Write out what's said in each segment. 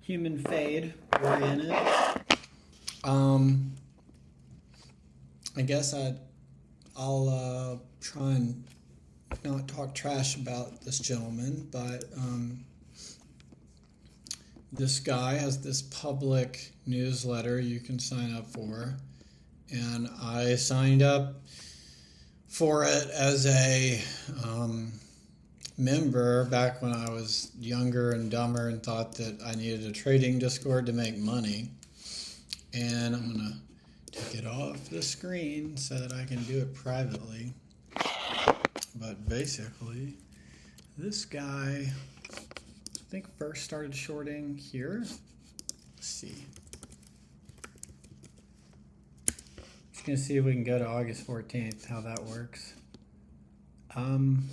Human fade oriented. I guess I'll try and not talk trash about this gentleman, but this guy has this public newsletter you can sign up for, and I signed up for it as a member back when I was younger and dumber and thought that I needed a trading Discord to make money. And I'm gonna take it off the screen so that I can do it privately. But basically, this guy, I think first started shorting here. Let's see. Just gonna see if we can go to August 14th, how that works. I'm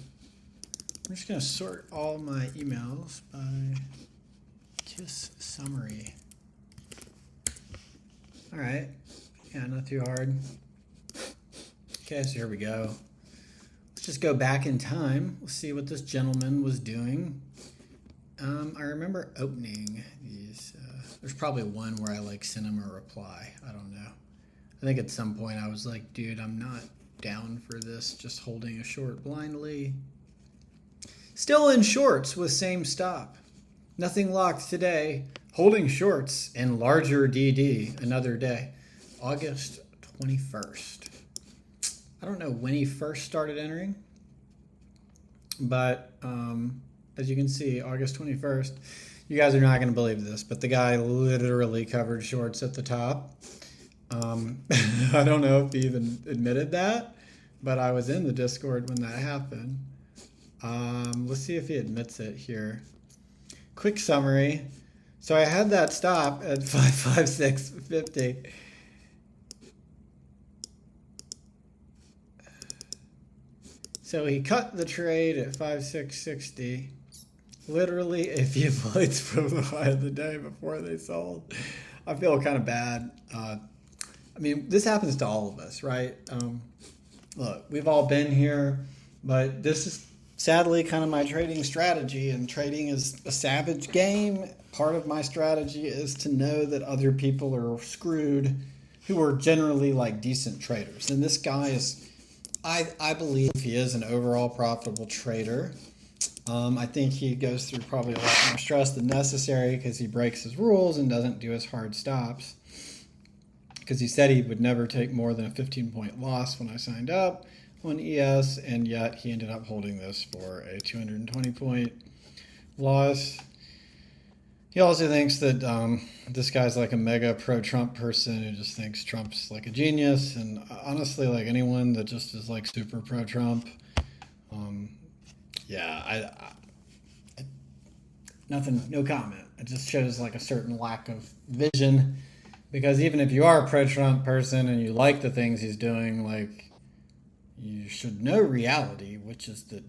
just gonna sort all my emails by KISS summary. All right, yeah, not too hard. Okay, so here we go. Let's just go back in time. Let's see what this gentleman was doing. I remember opening these. There's probably one where I sent him a reply. I don't know. I think at some point I was like, dude, I'm not down for this. Just holding a short blindly. Still in shorts with same stop. Nothing locked today. Holding shorts and larger DD another day. August 21st. I don't know when he first started entering, but as you can see, August 21st, you guys are not going to believe this, but the guy literally covered shorts at the top. I don't know if he even admitted that, but I was in the Discord when that happened. Let's see if he admits it here. Quick summary. So I had that stop at 556.50. So he cut the trade at 5660, literally a few points from the high of the day before they sold. I feel kind of bad. I mean, this happens to all of us, right? Look, we've all been here, but this is sadly kind of my trading strategy, and trading is a savage game. Part of my strategy is to know that other people are screwed who are generally decent traders. And this guy is, I believe he is an overall profitable trader. I think he goes through probably a lot more stress than necessary because he breaks his rules and doesn't do his hard stops. Because he said he would never take more than a 15-point loss when I signed up on ES, and yet he ended up holding this for a 220-point loss. He also thinks that this guy's like a mega pro-Trump person who just thinks Trump's like a genius, and honestly, anyone that just is super pro-Trump, nothing, no comment. It just shows a certain lack of vision, because even if you are a pro-Trump person and you like the things he's doing, you should know reality, which is that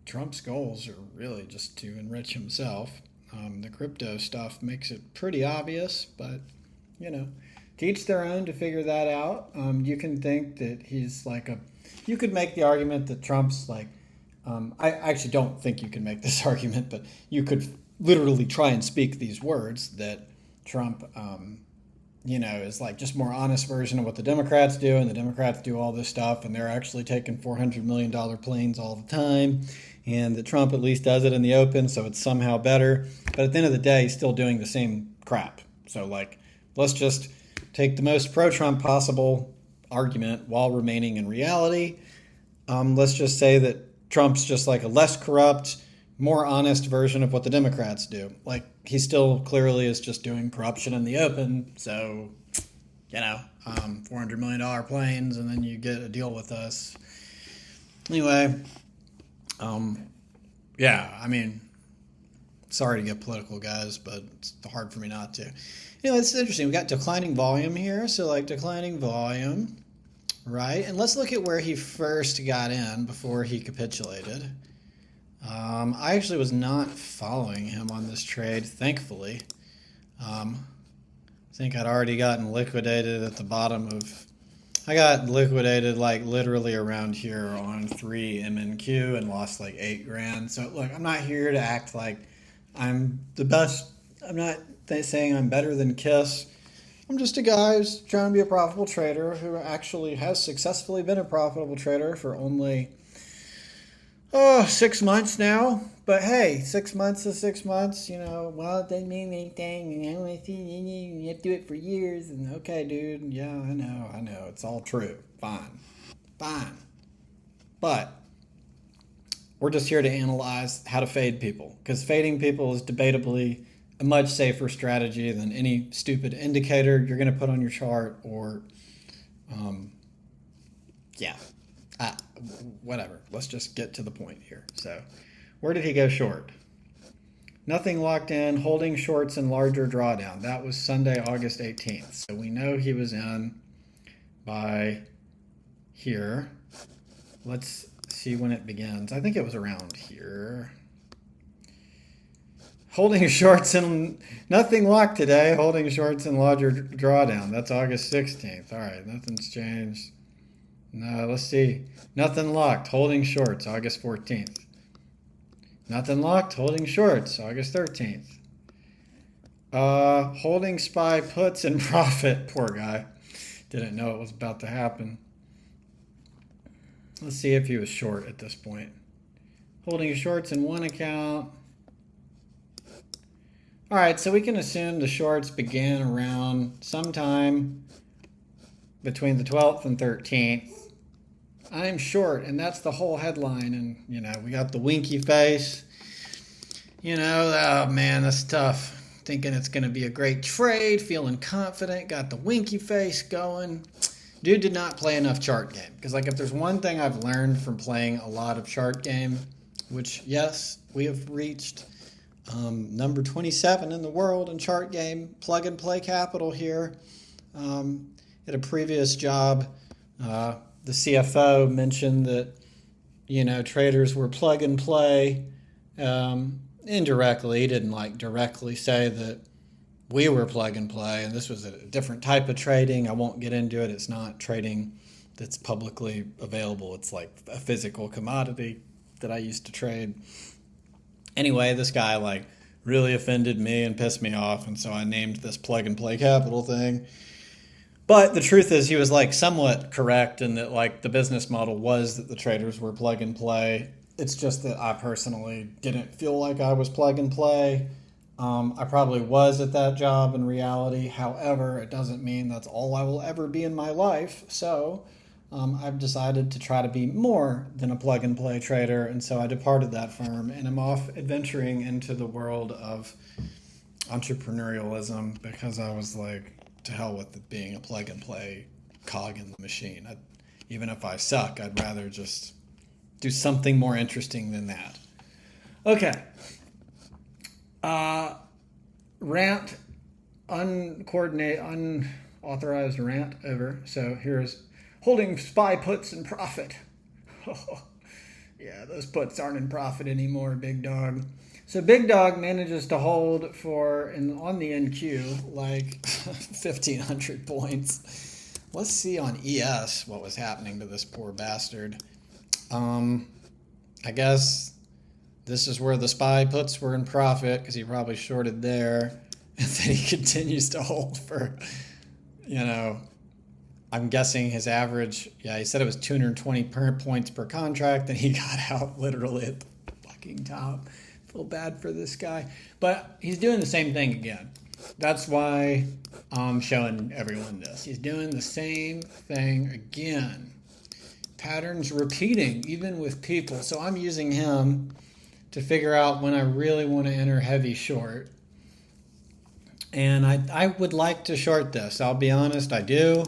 Trump's goals are really just to enrich himself. The crypto stuff makes it pretty obvious, but, to each their own to figure that out. You can think that he's you could make the argument that Trump's I actually don't think you can make this argument, but you could literally try and speak these words that Trump, is just more honest version of what the Democrats do, and the Democrats do all this stuff, and they're actually taking $400 million planes all the time, and that Trump at least does it in the open, so it's somehow better. But at the end of the day, he's still doing the same crap. So, let's just take the most pro-Trump possible argument while remaining in reality. Let's just say that Trump's just a less corrupt, more honest version of what the Democrats do. He still clearly is just doing corruption in the open, so, $400 million planes, and then you get a deal with us. Anyway, sorry to get political, guys, but it's hard for me not to. It's interesting. We got declining volume here, so declining volume, right? And let's look at where he first got in before he capitulated. I actually was not following him on this trade, thankfully. I think I'd already gotten liquidated at the bottom of... I got liquidated literally around here on 3 MNQ and lost $8 grand. So look, I'm not here to act like I'm the best. I'm not saying I'm better than Kiss. I'm just a guy who's trying to be a profitable trader who actually has successfully been a profitable trader for only 6 months now. But hey, 6 months is 6 months. Well, it doesn't mean anything. You have to do it for years. And okay, dude. Yeah, I know. It's all true. Fine. But we're just here to analyze how to fade people, because fading people is debatably a much safer strategy than any stupid indicator you're going to put on your chart or, yeah, whatever. Let's just get to the point here. So, where did he go short? Nothing locked in, holding shorts and larger drawdown. That was Sunday, August 18th. So we know he was in by here. Let's see when it begins. I think it was around here. Holding shorts and nothing locked today. Holding shorts and larger drawdown. That's August 16th. All right, nothing's changed. No, let's see. Nothing locked. Holding shorts, August 14th. Nothing locked. Holding shorts, August 13th. Holding SPY puts and profit. Poor guy. Didn't know it was about to happen. Let's see if he was short at this point. Holding shorts in one account. All right, so we can assume the shorts began around sometime between the 12th and 13th. I'm short, and that's the whole headline. And, we got the winky face. Oh man, that's tough. Thinking it's going to be a great trade, feeling confident, got the winky face going. Dude did not play enough chart game. Because, if there's one thing I've learned from playing a lot of chart game, which, yes, we have reached number 27 in the world in chart game, plug and play capital here. At a previous job, the CFO mentioned that, traders were plug and play. Indirectly, he didn't directly say that we were plug and play, and this was a different type of trading. I won't get into it. It's not trading that's publicly available. It's like a physical commodity that I used to trade. Anyway, this guy really offended me and pissed me off, and so I named this plug and play capital thing. But the truth is he was somewhat correct in that the business model was that the traders were plug and play. It's just that I personally didn't feel like I was plug and play. I probably was at that job in reality. However, it doesn't mean that's all I will ever be in my life. So I've decided to try to be more than a plug and play trader. And so I departed that firm and I'm off adventuring into the world of entrepreneurialism because I was to hell with it being a plug and play cog in the machine. Even if I suck, I'd rather just do something more interesting than that. Okay. Rant, unauthorized rant over. So here's holding SPY puts in profit. Yeah, those puts aren't in profit anymore, big dog. So big dog manages to hold on the NQ 1,500 points. Let's see on ES what was happening to this poor bastard. I guess this is where the SPY puts were in profit because he probably shorted there. And then he continues to hold for, I'm guessing his average, he said it was 220 points per contract, and he got out literally at the fucking top. Feel bad for this guy. But he's doing the same thing again. That's why I'm showing everyone this. He's doing the same thing again. Patterns repeating, even with people. So I'm using him to figure out when I really want to enter heavy short. And I would like to short this. I'll be honest, I do.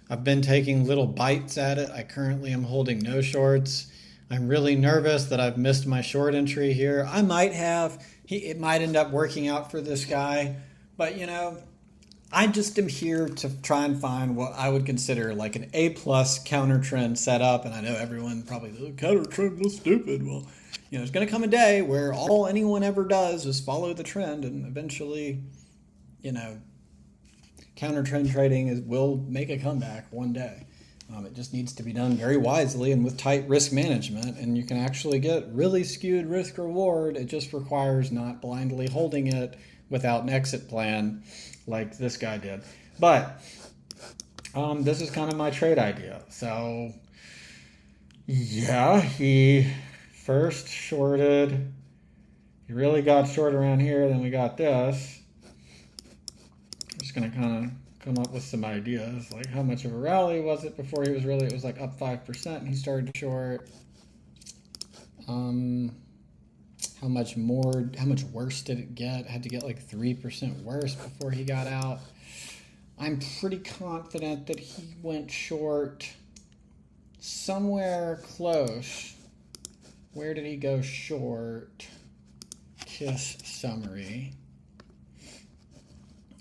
I've been taking little bites at it. I currently am holding no shorts. I'm really nervous that I've missed my short entry here. I might have. It might end up working out for this guy. But, I just am here to try and find what I would consider an A-plus counter trend setup. And I know everyone probably, counter trend was stupid. Well, there's going to come a day where all anyone ever does is follow the trend, and eventually, counter trend trading will make a comeback one day. It just needs to be done very wisely and with tight risk management, and you can actually get really skewed risk reward. It just requires not blindly holding it without an exit plan like this guy did. But this is kind of my trade idea. So, yeah, he first shorted. He really got short around here, then we got this. I'm just going to kind of come up with some ideas, like how much of a rally was it before he was really, it was like up 5% and he started to short. How much worse did it get? It had to get like 3% worse before he got out. I'm pretty confident that he went short somewhere close. Where did he go short? KISS summary.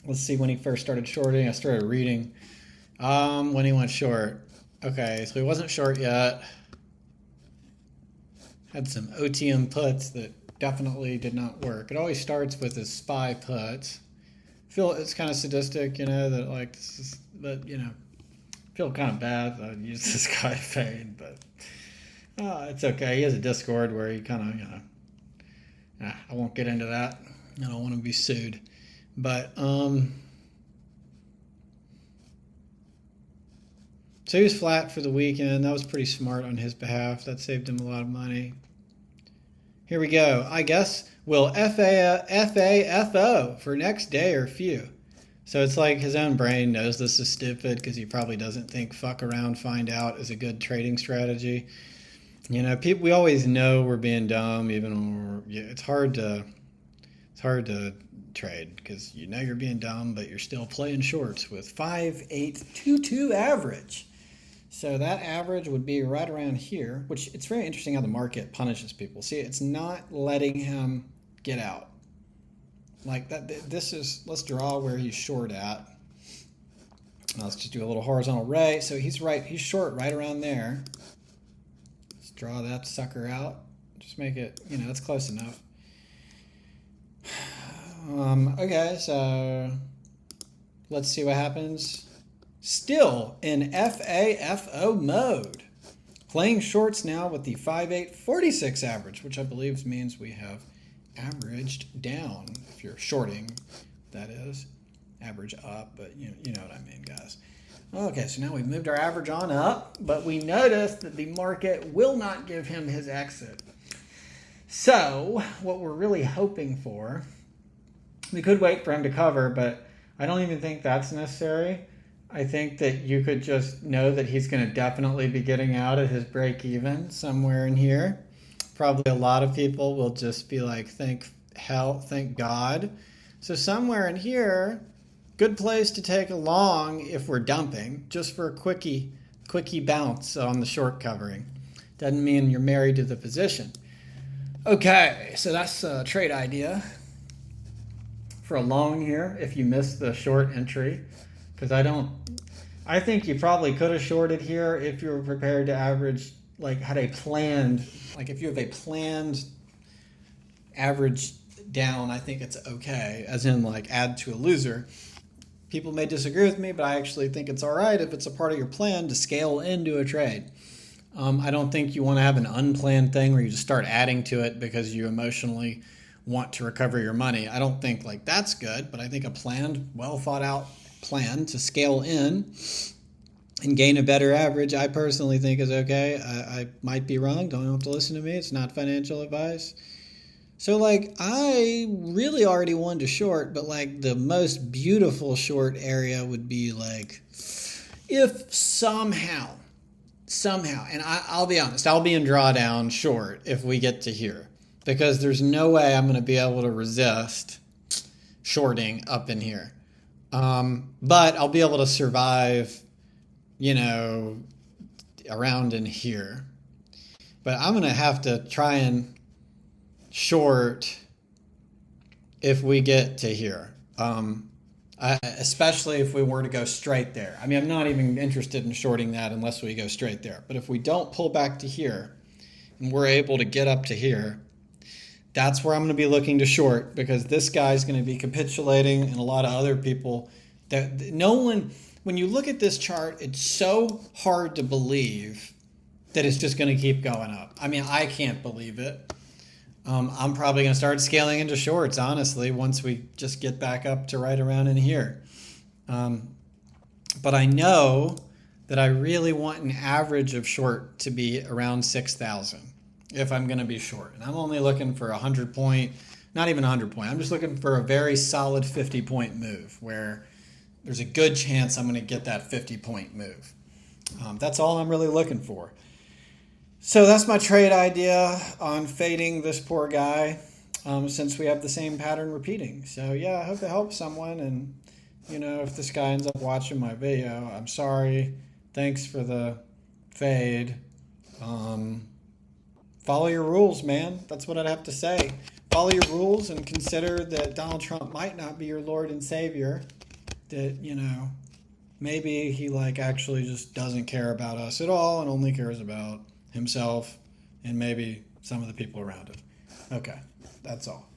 Let's see when he first started shorting. I started reading when he went short. Okay, so he wasn't short yet. Had some OTM puts that definitely did not work. It always starts with his SPY puts. Feel it's kind of sadistic, that like this is, but feel kind of bad that I used this guy fade, but it's okay. He has a Discord where he kind of I won't get into that. I don't want to be sued. But, so he was flat for the weekend. That was pretty smart on his behalf. That saved him a lot of money. Here we go. I guess will FAFO for next day or few. So it's like his own brain knows this is stupid because he probably doesn't think fuck around, find out is a good trading strategy. People, we always know we're being dumb, even when it's hard to trade because you're being dumb, but you're still playing shorts with 5.822 average. So that average would be right around here, which it's very interesting how the market punishes people. See, it's not letting him get out like that. Let's draw where he's short at. Now let's just do a little horizontal ray. So he's short right around there. Let's draw that sucker out. Just make it, that's close enough. Okay, so let's see what happens. Still in FAFO mode. Playing shorts now with the 5.846 average, which I believe means we have averaged down. If you're shorting, that is. Average up, but you know what I mean, guys. Okay, so now we've moved our average on up, but we noticed that the market will not give him his exit. So what we're really hoping for, we could wait for him to cover, but I don't even think that's necessary. I think that you could just know that he's going to definitely be getting out at his break even somewhere in here. Probably a lot of people will just be like, thank God. So somewhere in here, good place to take a long if we're dumping, just for a quickie bounce on the short covering. Doesn't mean you're married to the position. Okay, so that's a trade idea for a long here if you miss the short entry, because I think you probably could have shorted here if you were prepared to average, like if you have a planned average down, I think it's okay, as in like add to a loser. People may disagree with me, but I actually think it's all right if it's a part of your plan to scale into a trade. I don't think you want to have an unplanned thing where you just start adding to it because you emotionally want to recover your money. I don't think like that's good, but I think a planned, well thought out plan to scale in and gain a better average, I personally think is okay. I might be wrong. Don't have to listen to me. It's not financial advice. So I really already wanted to short, but the most beautiful short area would be if somehow, and I'll be honest, I'll be in drawdown short if we get to here, because there's no way I'm going to be able to resist shorting up in here. But I'll be able to survive, around in here. But I'm going to have to try and short if we get to here. Especially if we were to go straight there. I mean, I'm not even interested in shorting that unless we go straight there. But if we don't pull back to here and we're able to get up to here, that's where I'm going to be looking to short, because this guy's going to be capitulating, and a lot of other people that no one, when you look at this chart, it's so hard to believe that it's just going to keep going up. I mean, I can't believe it. I'm probably going to start scaling into shorts, honestly, once we just get back up to right around in here. But I know that I really want an average of short to be around 6,000 if I'm going to be short. And I'm only looking for 100 point, not even 100 point. I'm just looking for a very solid 50 point move where there's a good chance I'm going to get that 50 point move. That's all I'm really looking for. So that's my trade idea on fading this poor guy, since we have the same pattern repeating. So yeah, I hope it helps someone. And if this guy ends up watching my video, I'm sorry. Thanks for the fade. Follow your rules, man. That's what I'd have to say. Follow your rules and consider that Donald Trump might not be your Lord and Savior. That, maybe he actually just doesn't care about us at all and only cares about himself and maybe some of the people around him. Okay, that's all.